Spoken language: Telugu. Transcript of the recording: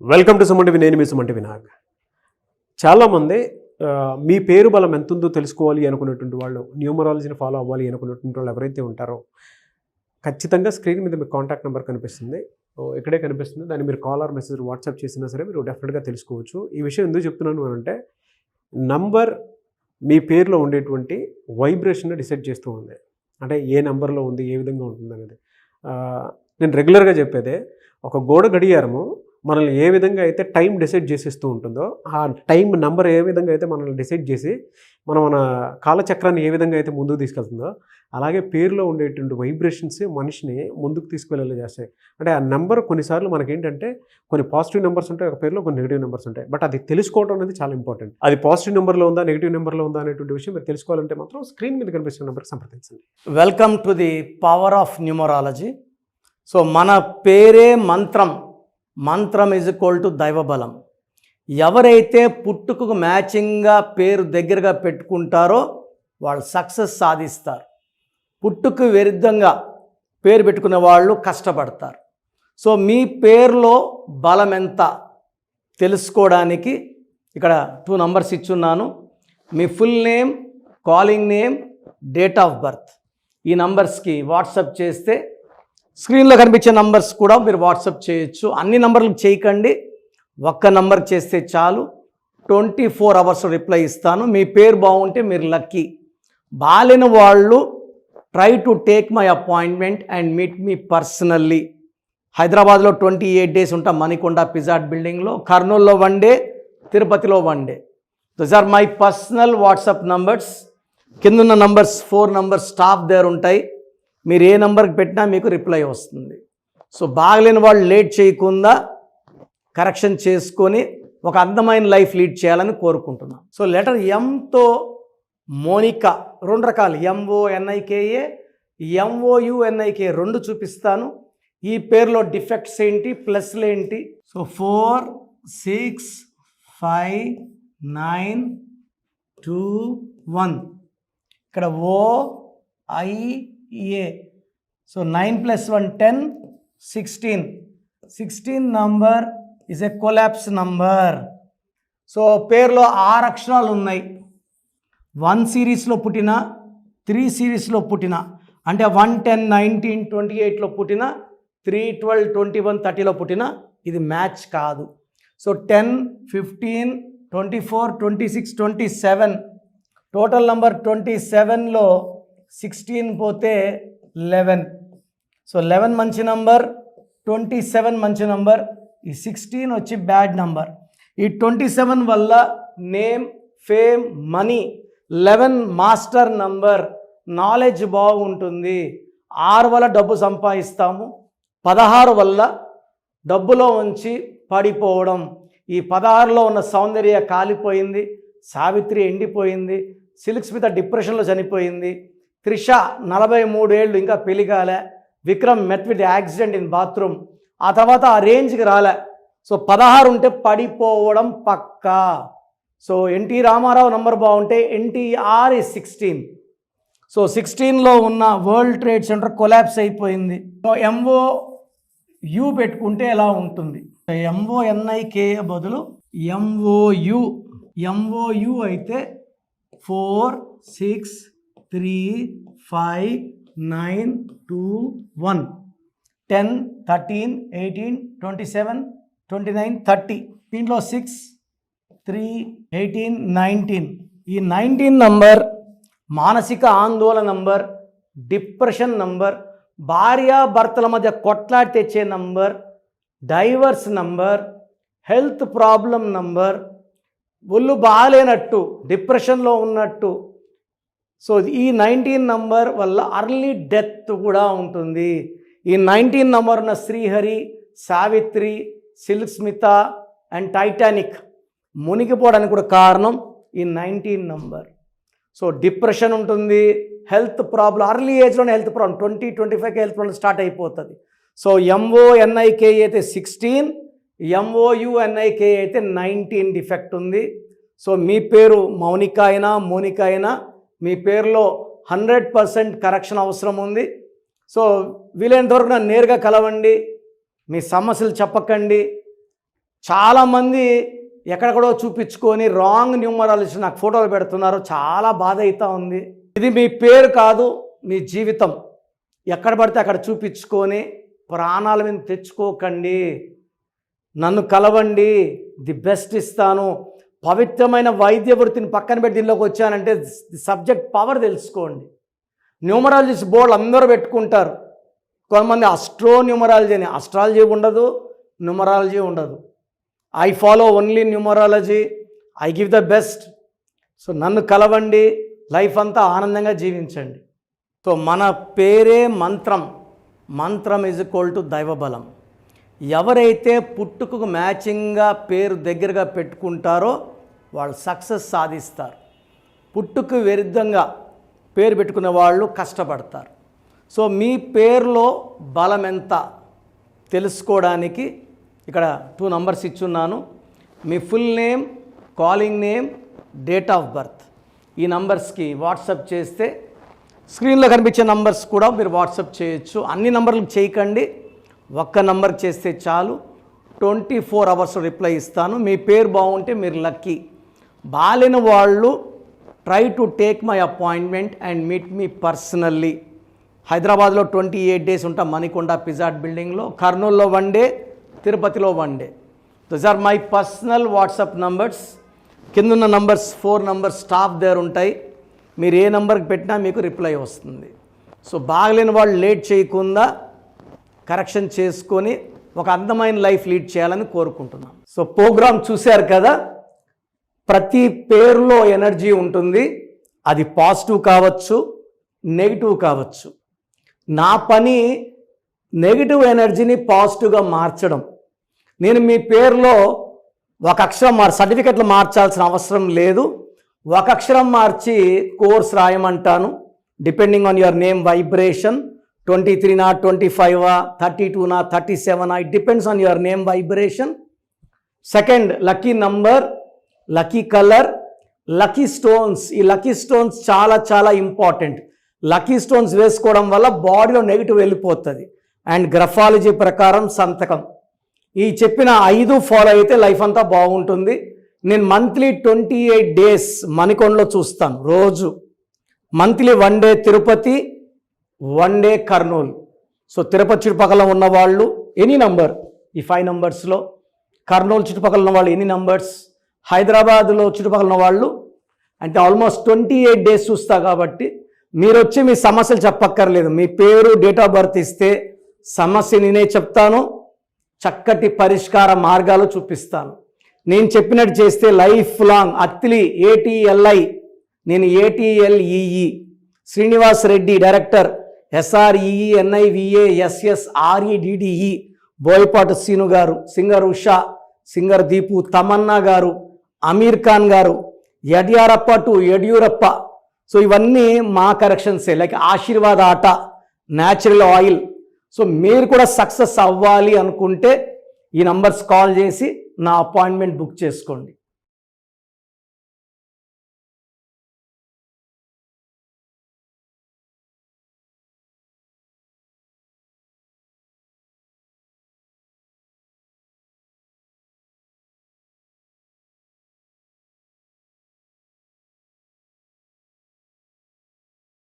Welcome to Suman TV. నేను మీ సుమన్ టీవీ వినాయక్. చాలామంది మీ పేరు బలం ఎంత ఉందో తెలుసుకోవాలి అనుకున్నటువంటి వాళ్ళు, న్యూమరాలజీని ఫాలో అవ్వాలి అనుకున్నటువంటి వాళ్ళు ఎవరైతే ఉంటారో ఖచ్చితంగా స్క్రీన్ మీద మీకు కాంటాక్ట్ నెంబర్ కనిపిస్తుంది, ఇక్కడే కనిపిస్తుంది. దాన్ని మీరు కాల్ ఆర్ మెసేజ్ వాట్సాప్ చేసినా సరే మీరు డెఫినెట్గా తెలుసుకోవచ్చు. ఈ విషయం ఎందుకు చెప్తున్నాను అంటే నంబర్ మీ పేరులో ఉండేటువంటి వైబ్రేషన్ డిసైడ్ చేస్తూ ఉంది. అంటే ఏ నెంబర్లో ఉంది, ఏ విధంగా ఉంటుంది అనేది. నేను రెగ్యులర్గా చెప్పేదే, ఒక గోడ గడియారము మనల్ని ఏ విధంగా అయితే టైం డిసైడ్ చేసేస్తూ ఉంటుందో, ఆ టైం నెంబర్ ఏ విధంగా అయితే మనల్ని డిసైడ్ చేసి మన కాలచక్రాన్ని ఏ విధంగా అయితే ముందుకు తీసుకెళ్తుందో, అలాగే పేరులో ఉండేటువంటి వైబ్రేషన్స్ మనిషిని ముందుకు తీసుకువెళ్ళేలా చేస్తాయి. అంటే ఆ నెంబర్ కొన్నిసార్లు మనకేంటంటే కొన్ని పాజిటివ్ నెంబర్స్ ఉంటాయి, ఒక పేరులో కొన్ని నెగిటివ్ నెంబర్స్ ఉంటాయి. బట్ అది తెలుసుకోవడం అనేది చాలా ఇంపార్టెంట్. అది పాజిటివ్ నెంబర్లో ఉందా, నెగిటివ్ నెంబర్లో ఉందా అనేటువంటి విషయం మీరు తెలుసుకోవాలంటే మాత్రం స్క్రీన్ మీద కనిపిస్తున్న నెంబర్కి సంప్రదించండి. Welcome to the power of numerology. So మన పేరే మంత్రం, మంత్రం ఈజ్ ఈక్వల్ టు దైవబలం. ఎవరైతే పుట్టుకకు మ్యాచింగ్గా పేరు దగ్గరగా పెట్టుకుంటారో వాళ్ళు సక్సెస్ సాధిస్తారు. పుట్టుకు విరుద్ధంగా పేరు పెట్టుకునే వాళ్ళు కష్టపడతారు. సో మీ పేరులో బలం ఎంత తెలుసుకోవడానికి ఇక్కడ 2 నంబర్స్ ఇచ్చున్నాను. మీ full name, calling name, date of birth. ఈ నంబర్స్కి వాట్సాప్ చేస్తే స్క్రీన్లో కనిపించే నంబర్స్ కూడా మీరు వాట్సాప్ చేయొచ్చు. అన్ని నంబర్లకు చేయకండి, ఒక్క నంబర్ చేస్తే చాలు. 24 అవర్స్ రిప్లై ఇస్తాను. మీ పేరు బాగుంటే మీరు లక్కీ. బాలేని వాళ్ళు try to take my appointment and meet me personally. హైదరాబాద్లో 28 డేస్ ఉంటా, మణికొండ పిజాట్ బిల్డింగ్లో. కర్నూలులో 1 డే, తిరుపతిలో 1 day. Those are my personal WhatsApp numbers. కిందున్న నంబర్స్ 4 నంబర్స్ స్టాఫ్ దగ్గర ఉంటాయి. మీరు ఏ నెంబర్కి పెట్టినా మీకు రిప్లై వస్తుంది. సో బాగలేని వాళ్ళు లేట్ చేయకుండా కరెక్షన్ చేసుకొని ఒక అందమైన లైఫ్ లీడ్ చేయాలని కోరుకుంటున్నాను. సో లెటర్ ఎంతో మోనికా, 2 రకాలు, MONIKA, MOUNIK 2 చూపిస్తాను. ఈ పేరులో డిఫెక్ట్స్ ఏంటి, ప్లస్లు ఏంటి. సో 4, 6, 5, 9, 2, 1. ఇక్కడ OIA. So 9 + 1 10, 16. 16 number is a collapse number. So పేరులో 6 అక్షరాలు ఉన్నాయి. 1 సిరీస్లో పుట్టిన, 3 సిరీస్లో పుట్టిన, అంటే 1, 10, 19, 28లో పుట్టిన, 3, 12, 21, 30లో పుట్టిన, ఇది మ్యాచ్ కాదు. సో 10, 15, 24, 26, 27, టోటల్ నంబర్ 27లో 16 పోతే 11. సో 11 మంచి నంబర్, 27 మంచి నంబర్, ఈ 16 వచ్చి బ్యాడ్ నంబర్. ఈ 27 వల్ల name, fame, money. 11 master number, knowledge బాగుంటుంది. 6 వల్ల డబ్బు సంపాదిస్తాము. 16 వల్ల డబ్బులో ఉంచి పడిపోవడం. ఈ 16లో ఉన్న సౌందర్య కాలిపోయింది, సావిత్రి ఎండిపోయింది, సిల్క్ స్మిత డిప్రెషన్లో చనిపోయింది, త్రిష 43 ఏళ్ళు ఇంకా పెళ్లి కాలే, Vikram met with accident in bathroom. ఆ తర్వాత ఆ రేంజ్కి రాలే. సో 16 ఉంటే పడిపోవడం పక్కా. సో ఎన్టీ రామారావు నంబర్ బాగుంటే NTR is 16. సో 16లో ఉన్న వరల్డ్ ట్రేడ్ సెంటర్ కొలాప్స్ అయిపోయింది. సో MOU పెట్టుకుంటే ఎలా ఉంటుంది? MONIKA బదులు MOU అయితే 4, 6, 3, 5, 9, 2, 1, 10, 13, 18, 27, 29, 30. దీంట్లో 6, 3, 18, 19. ఈ 19 నంబర్ మానసిక ఆందోళన నంబర్, డిప్రెషన్ నంబర్, భార్యాభర్తల మధ్య కొట్లాడి తెచ్చే number, divorce number, health problem number, ఒళ్ళు బాగాలేనట్టు, డిప్రెషన్లో ఉన్నట్టు. సో ఈ 19 నంబర్ వల్ల అర్లీ డెత్ కూడా ఉంటుంది. ఈ 19 నంబర్ ఉన్న శ్రీహరి, సావిత్రి, సిల్క్ స్మిత అండ్ టైటానిక్ మునిగిపోవడానికి కూడా కారణం ఈ 19 నంబర్. సో డిప్రెషన్ ఉంటుంది, హెల్త్ ప్రాబ్లం, అర్లీ ఏజ్లోనే హెల్త్ ప్రాబ్లం, 20, 25కి హెల్త్ ప్రాబ్లం స్టార్ట్ అయిపోతుంది. సో MONIKA అయితే 16, MOUNIKA అయితే 19 డిఫెక్ట్ ఉంది. సో మీ పేరు మౌనిక అయినా మోనిక అయినా మీ పేరులో 100% కరెక్షన్ అవసరం ఉంది. సో వీలైనంత వరకు నన్ను నేరుగా కలవండి, మీ సమస్యలు చెప్పకండి. చాలామంది ఎక్కడెక్కడో చూపించుకొని రాంగ్ న్యూమరాలజీ నాకు ఫోటోలు పెడుతున్నారు, చాలా బాధ అవుతా ఉంది. ఇది మీ పేరు కాదు, మీ జీవితం. ఎక్కడ పడితే అక్కడ చూపించుకొని ప్రాణాల మీద తెచ్చుకోకండి. నన్ను కలవండి, ది బెస్ట్ ఇస్తాను. పవిత్రమైన వైద్య వృత్తిని పక్కన పెట్టి దీనిలోకి వచ్చానంటే సబ్జెక్ట్ పవర్ తెలుసుకోండి. న్యూమరాలజిస్ట్ బోర్డు అందరూ పెట్టుకుంటారు. కొంతమంది న్యూమరాలజీ అని, అస్ట్రాలజీ ఉండదు, న్యూమరాలజీ ఉండదు. I follow only numerology, I give the best. So నన్ను కలవండి, లైఫ్ అంతా ఆనందంగా జీవించండి. సో మన పేరే మంత్రం, మంత్రం ఈజ్ ఈక్వల్ టు దైవబలం. ఎవరైతే పుట్టుకకు మ్యాచింగ్గా పేరు దగ్గరగా పెట్టుకుంటారో వాళ్ళు సక్సెస్ సాధిస్తారు. పుట్టుకు విరుద్ధంగా పేరు పెట్టుకునే వాళ్ళు కష్టపడతారు. సో మీ పేరులో బలం ఎంత తెలుసుకోవడానికి ఇక్కడ 2 నంబర్స్ ఇచ్చున్నాను. మీ full name, calling name, date of birth. ఈ నంబర్స్కి వాట్సాప్ చేస్తే స్క్రీన్లో కనిపించే నంబర్స్ కూడా మీరు వాట్సాప్ చేయొచ్చు. అన్ని నంబర్లకు చేయకండి, ఒక్క నంబర్కి చేస్తే చాలు. 24 అవర్స్ రిప్లై ఇస్తాను. మీ పేరు బాగుంటే మీరు లక్కీ. బాలేని వాళ్ళు try to take my appointment and meet me personally. హైదరాబాద్లో 28 డేస్ ఉంటాం మణికొండ పిజాట్ బిల్డింగ్లో, కర్నూలులో 1 డే, తిరుపతిలో 1 day. Those are my personal WhatsApp numbers. కిందున్న నంబర్స్ 4 నంబర్స్ స్టాఫ్ దగ్గర ఉంటాయి. మీరు ఏ నెంబర్కి పెట్టినా మీకు రిప్లై వస్తుంది. సో బాగలేని వాళ్ళు లేట్ చేయకుండా కరెక్షన్ చేసుకొని ఒక అందమైన లైఫ్ లీడ్ చేయాలని కోరుకుంటున్నాను. సో ప్రోగ్రామ్ చూశారు కదా, ప్రతి పేరులో ఎనర్జీ ఉంటుంది. అది పాజిటివ్ కావచ్చు, నెగిటివ్ కావచ్చు. నా పని నెగిటివ్ ఎనర్జీని పాజిటివ్గా మార్చడం. నేను మీ పేరులో ఒక అక్షరం సర్టిఫికెట్లు మార్చాల్సిన అవసరం లేదు. ఒక అక్షరం మార్చి కోర్స్ రాయమంటాను. Depending on your name vibration, 23 25 32 37, it depends on your name vibration. Second, lucky number, lucky colour, lucky stones. ఈ లక్కీ స్టోన్స్ చాలా చాలా ఇంపార్టెంట్. లక్కీ స్టోన్స్ వేసుకోవడం వల్ల బాడీలో నెగిటివ్ వెళ్ళిపోతుంది. అండ్ గ్రఫాలజీ ప్రకారం సంతకం. ఈ చెప్పిన 5 ఫాలో అయితే లైఫ్ అంతా బాగుంటుంది. నేను మంత్లీ 28 డేస్ మణికొండలో చూస్తాను రోజు. Monthly 1 day Tirupati, 1 day Kurnool. So Tirupati చుట్టుపక్కల ఉన్నవాళ్ళు ఎనీ నంబర్, ఈ 5 నంబర్స్లో, కర్నూలు చుట్టుపక్కల ఉన్న వాళ్ళు ఎనీ నంబర్స్, హైదరాబాద్లో చుట్టుపక్కల ఉన్న వాళ్ళు అంటే ఆల్మోస్ట్ 28 డేస్ చూస్తా. కాబట్టి మీరు వచ్చి మీ సమస్యలు చెప్పక్కర్లేదు. మీ పేరు, డేట్ ఆఫ్ బర్త్ ఇస్తే సమస్య నేనే చెప్తాను, చక్కటి పరిష్కార మార్గాలు చూపిస్తాను. నేను చెప్పినట్టు చేస్తే లైఫ్ లాంగ్. అత్తిలి ATLI, నేను ATLEE, Srinivas Reddy director, SREENIVASSREDDE, Boyapati Seenu garu, singer Usha, singer Deepu, Tamannaah garu, Aamir Khan గారు, యడ్యారప్ప టు యడ్యూరప్ప. సో ఇవన్నీ మా కరెక్షన్సే. లైక్ ఆశీర్వాద్ ఆట, న్యాచురల్ ఆయిల్. సో మీరు కూడా సక్సెస్ అవ్వాలి అనుకుంటే ఈ నంబర్స్ కాల్ చేసి నా అపాయింట్మెంట్ బుక్ చేసుకోండి.